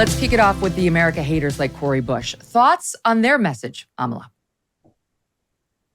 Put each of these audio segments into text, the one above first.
Let's kick it off with the America haters like Cori Bush. Thoughts on their message, Amala?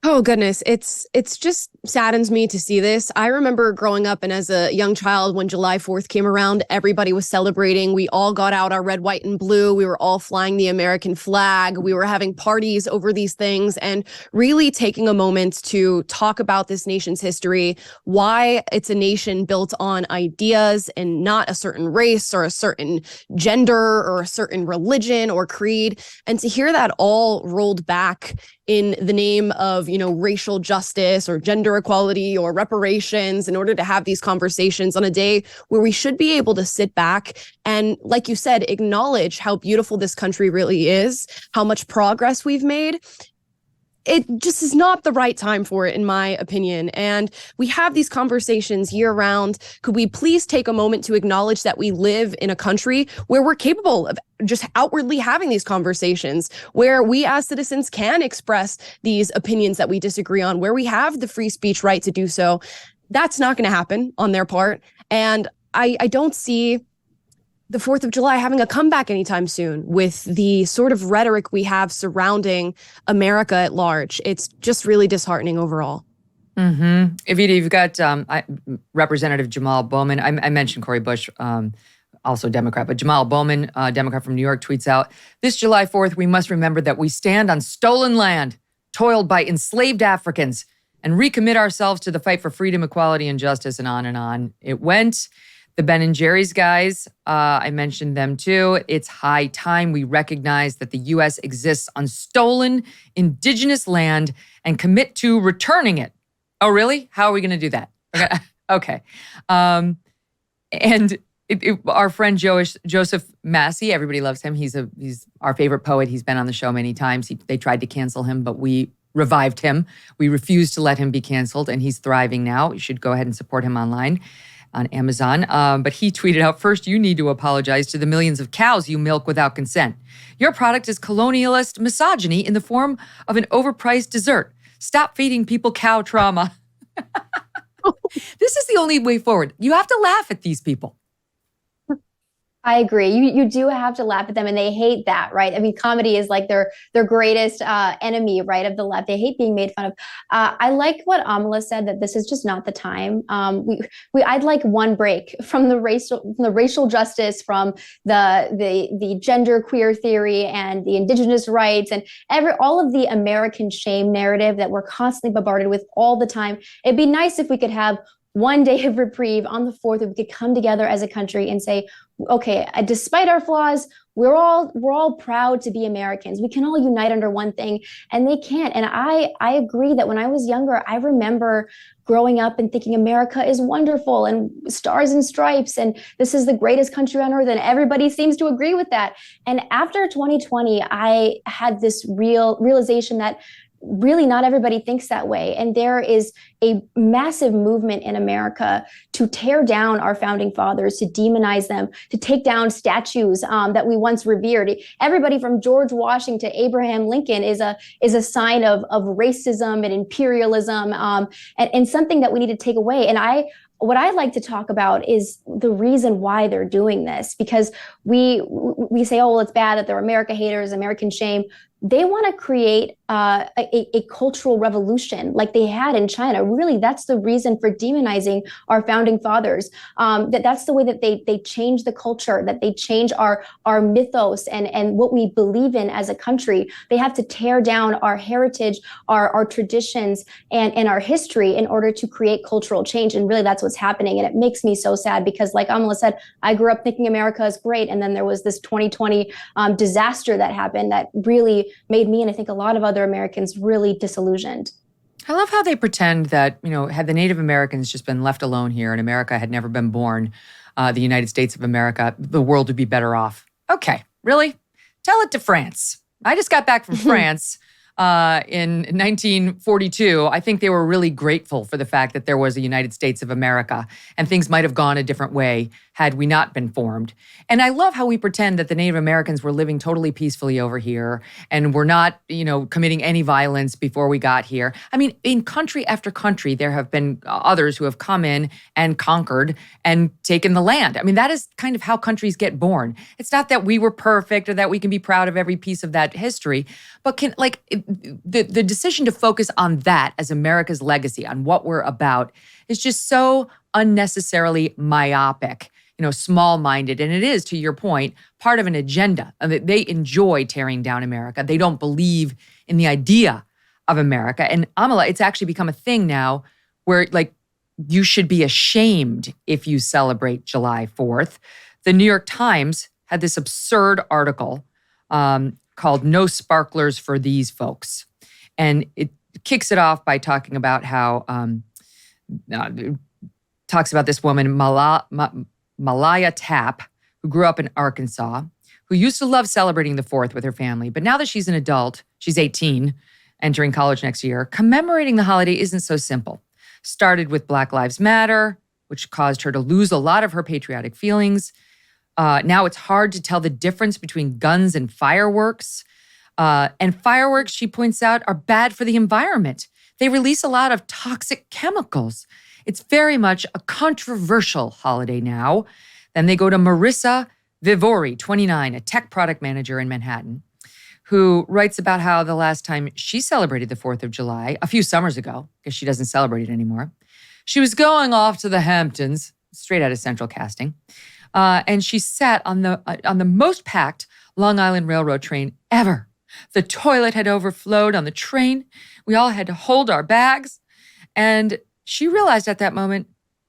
Oh, goodness. It's just saddens me to see this. I remember growing up and as a young child when July 4th came around, everybody was celebrating. We all got out our red, white, and blue. We were all flying the American flag. We were having parties over these things and really taking a moment to talk about this nation's history, why it's a nation built on ideas and not a certain race or a certain gender or a certain religion or creed. And to hear that all rolled back in the name of, racial justice or gender equality or reparations in order to have these conversations on a day where we should be able to sit back and, like you said, acknowledge how beautiful this country really is, how much progress we've made. It just is not the right time for it, in my opinion. And we have these conversations year round. Could we please take a moment to acknowledge that we live in a country where we're capable of just outwardly having these conversations, where we as citizens can express these opinions that we disagree on, where we have the free speech right to do so? That's not going to happen on their part. And I don't see the 4th of July having a comeback anytime soon with the sort of rhetoric we have surrounding America at large. It's just really disheartening overall. Mm-hmm. Evita, you've got Representative Jamal Bowman. I mentioned Cori Bush, also Democrat, but Jamal Bowman, Democrat from New York, tweets out, "This July 4th, we must remember that we stand on stolen land, toiled by enslaved Africans, and recommit ourselves to the fight for freedom, equality, and justice," and on it went. The Ben and Jerry's guys, I mentioned them too. It's high time we recognize that the U.S. exists on stolen indigenous land and commit to returning it. Oh, really? How are we going to do that? Okay. Our friend Joseph Massey, everybody loves him. He's our favorite poet. He's been on the show many times. They tried to cancel him, but we revived him. We refused to let him be canceled, and he's thriving now. You should go ahead and support him online on Amazon. But he tweeted out, "First, you need to apologize to the millions of cows you milk without consent. Your product is colonialist misogyny in the form of an overpriced dessert. Stop feeding people cow trauma." This is the only way forward. You have to laugh at these people. I agree. You do have to laugh at them, and they hate that, right? I mean, comedy is like their greatest enemy, right, of the left. They hate being made fun of. I like what Amala said, that this is just not the time. I'd like one break from the racial justice, from the gender queer theory and the indigenous rights and all of the American shame narrative that we're constantly bombarded with all the time. It'd be nice if we could have one day of reprieve on the 4th, that we could come together as a country and say, okay, despite our flaws, we're all proud to be Americans. We can all unite under one thing, and they can't. And I agree that when I was younger, I remember growing up and thinking America is wonderful and stars and stripes, and this is the greatest country on earth, and everybody seems to agree with that. And after 2020, I had this realization that really not everybody thinks that way. And there is a massive movement in America to tear down our founding fathers, to demonize them, to take down statues that we once revered. Everybody from George Washington to Abraham Lincoln is a sign of racism and imperialism, and something that we need to take away. And what I like to talk about is the reason why they're doing this, because we say, oh, well, it's bad that they're America haters, American shame. They want to create a cultural revolution like they had in China. Really, that's the reason for demonizing our founding fathers. That's the way that they change the culture, that they change our mythos and what we believe in as a country. They have to tear down our heritage, our traditions, and our history in order to create cultural change. And really, that's what's happening. And it makes me so sad because, like Amala said, I grew up thinking America is great. And then there was this 2020 disaster that happened that really made me, and I think a lot of other Americans, really disillusioned. I love how they pretend that, had the Native Americans just been left alone here and America had never been born, the United States of America, the world would be better off. Okay, really? Tell it to France. I just got back from France in 1942. I think they were really grateful for the fact that there was a United States of America and things might have gone a different way had we not been formed. And I love how we pretend that the Native Americans were living totally peacefully over here and were not, committing any violence before we got here. I mean, in country after country, there have been others who have come in and conquered and taken the land. I mean, that is kind of how countries get born. It's not that we were perfect or that we can be proud of every piece of that history, but the decision to focus on that as America's legacy, on what we're about, is just so unnecessarily myopic, small-minded. And it is, to your point, part of an agenda. They enjoy tearing down America. They don't believe in the idea of America. And Amala, it's actually become a thing now where you should be ashamed if you celebrate July 4th. The New York Times had this absurd article called "No Sparklers for These Folks." And it kicks it off by talking about how, talks about this woman, Malaya Tapp, who grew up in Arkansas, who used to love celebrating the 4th with her family. But now that she's an adult, she's 18, entering college next year, commemorating the holiday isn't so simple. Started with Black Lives Matter, which caused her to lose a lot of her patriotic feelings. Now it's hard to tell the difference between guns and fireworks. And fireworks, she points out, are bad for the environment. They release a lot of toxic chemicals. It's very much a controversial holiday now. Then they go to Marissa Vivori, 29, a tech product manager in Manhattan, who writes about how the last time she celebrated the 4th of July, a few summers ago, because she doesn't celebrate it anymore, she was going off to the Hamptons, straight out of Central Casting, and she sat on the most packed Long Island Railroad train ever. The toilet had overflowed on the train. We all had to hold our bags. And she realized at that moment,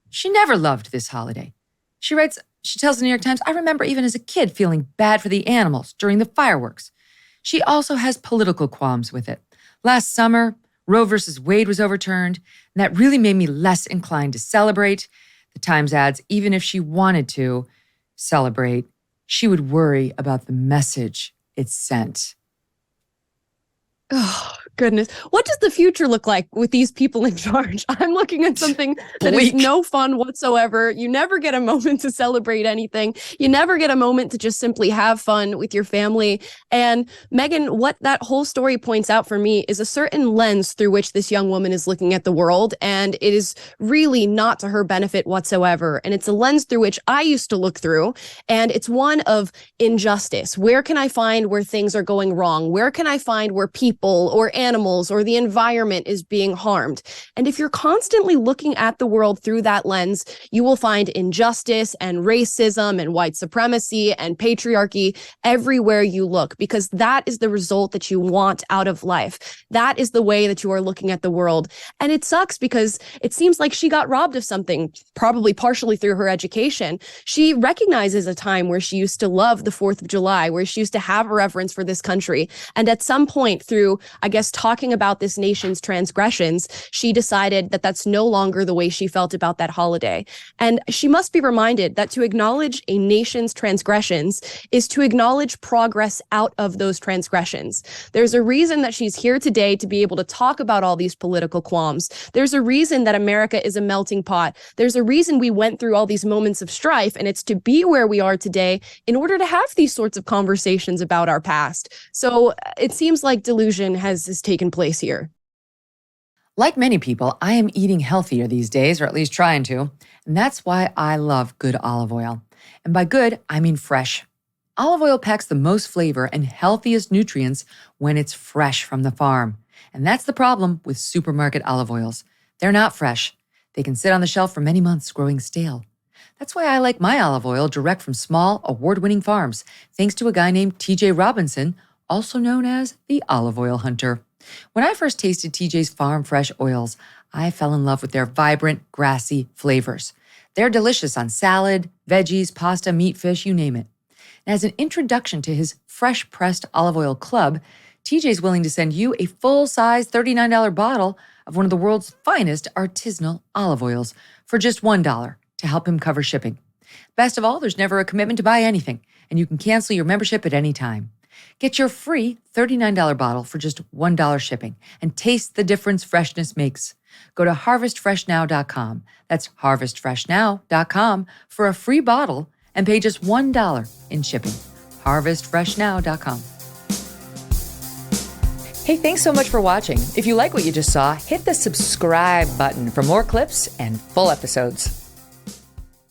she never loved this holiday. She tells the New York Times, "I remember even as a kid feeling bad for the animals during the fireworks." She also has political qualms with it. Last summer, Roe versus Wade was overturned, and that really made me less inclined to celebrate. The Times adds, even if she wanted to celebrate, she would worry about the message it sent. Oh, goodness. What does the future look like with these people in charge? I'm looking at something that is no fun whatsoever. You never get a moment to celebrate anything. You never get a moment to just simply have fun with your family. And Megyn, what that whole story points out for me is a certain lens through which this young woman is looking at the world. And it is really not to her benefit whatsoever. And it's a lens through which I used to look through. And it's one of injustice. Where can I find where things are going wrong? Where can I find where people or animals or the environment is being harmed? And if you're constantly looking at the world through that lens, you will find injustice and racism and white supremacy and patriarchy everywhere you look, because that is the result that you want out of life. That is the way that you are looking at the world. And it sucks because it seems like she got robbed of something, probably partially through her education. She recognizes a time where she used to love the 4th of July, where she used to have a reverence for this country. And at some point through, I guess, talking about this nation's transgressions, she decided that that's no longer the way she felt about that holiday. And she must be reminded that to acknowledge a nation's transgressions is to acknowledge progress out of those transgressions. There's a reason that she's here today to be able to talk about all these political qualms. There's a reason that America is a melting pot. There's a reason we went through all these moments of strife, and it's to be where we are today in order to have these sorts of conversations about our past. So it seems like delusion has taken place here. Like many people, I am eating healthier these days, or at least trying to. And that's why I love good olive oil. And by good, I mean fresh. Olive oil packs the most flavor and healthiest nutrients when it's fresh from the farm. And that's the problem with supermarket olive oils. They're not fresh. They can sit on the shelf for many months growing stale. That's why I like my olive oil direct from small, award-winning farms, thanks to a guy named TJ Robinson, also known as the Olive Oil Hunter. When I first tasted TJ's farm fresh oils, I fell in love with their vibrant, grassy flavors. They're delicious on salad, veggies, pasta, meat, fish, you name it. And as an introduction to his fresh pressed olive oil club, TJ's willing to send you a full-size $39 bottle of one of the world's finest artisanal olive oils for just $1 to help him cover shipping. Best of all, there's never a commitment to buy anything, and you can cancel your membership at any time. Get your free $39 bottle for just $1 shipping and taste the difference freshness makes. Go to harvestfreshnow.com. That's harvestfreshnow.com for a free bottle and pay just $1 in shipping. harvestfreshnow.com. Hey, thanks so much for watching. If you like what you just saw, hit the subscribe button for more clips and full episodes.